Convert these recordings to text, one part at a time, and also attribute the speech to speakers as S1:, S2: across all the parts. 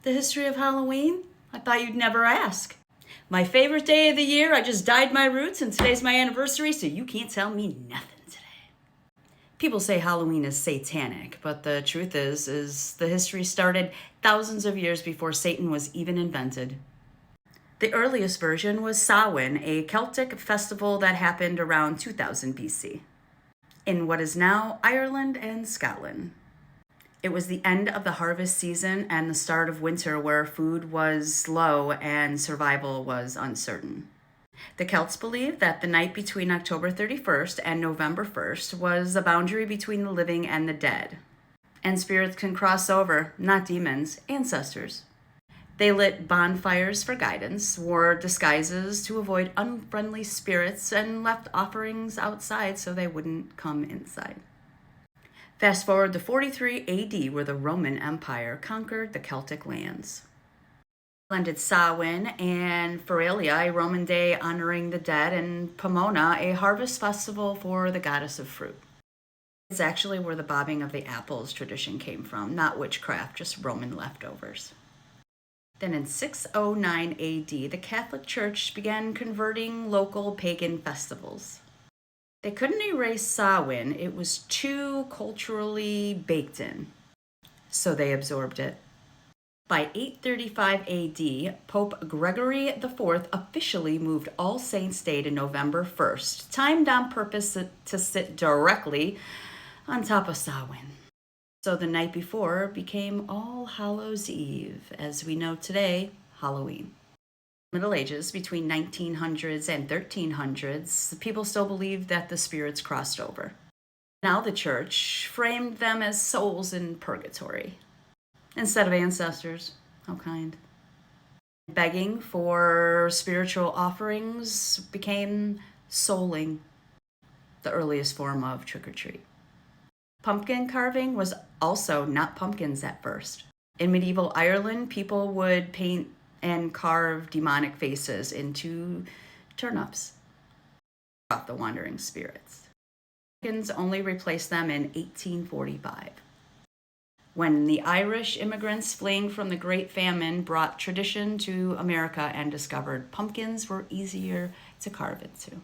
S1: The history of Halloween? I thought you'd never ask. My favorite day of the year, I just dyed my roots, and today's my anniversary, so you can't tell me nothing today. People say Halloween is satanic, but the truth is the history started thousands of years before Satan was even invented. The earliest version was Samhain, a Celtic festival that happened around 2000 BC in what is now Ireland and Scotland. It was the end of the harvest season and the start of winter, where food was low and survival was uncertain. The Celts believed that the night between October 31st and November 1st was a boundary between the living and the dead. And spirits can cross over, not demons, ancestors. They lit bonfires for guidance, wore disguises to avoid unfriendly spirits, and left offerings outside so they wouldn't come inside. Fast forward to 43 AD, where the Roman Empire conquered the Celtic lands. Blended Samhain and Feralia, a Roman day honoring the dead, and Pomona, a harvest festival for the goddess of fruit. It's actually where the bobbing of the apples tradition came from, not witchcraft, just Roman leftovers. Then in 609 AD, the Catholic Church began converting local pagan festivals. They couldn't erase Samhain, it was too culturally baked in, so they absorbed it. By 835 AD, Pope Gregory IV officially moved All Saints' Day to November 1st, timed on purpose to sit directly on top of Samhain. So the night before became All Hallows' Eve, as we know today, Halloween. Middle Ages, between 1900s and 1300s, the people still believed that the spirits crossed over. Now the church framed them as souls in purgatory instead of ancestors. How kind. Begging for spiritual offerings became souling, the earliest form of trick-or-treat. Pumpkin carving was also not pumpkins at first. In medieval Ireland, people would paint and carve demonic faces into turnips off the wandering spirits. Pumpkins only replaced them in 1845, when the Irish immigrants fleeing from the Great Famine brought tradition to America and discovered pumpkins were easier to carve into.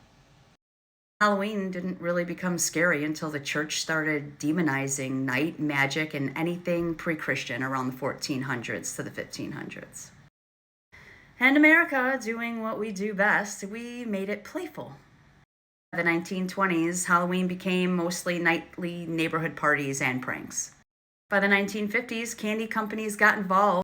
S1: Halloween didn't really become scary until the church started demonizing night, magic, and anything pre-Christian around the 1400s to the 1500s. And America, doing what we do best, we made it playful. By the 1920s, Halloween became mostly nightly neighborhood parties and pranks. By the 1950s, candy companies got involved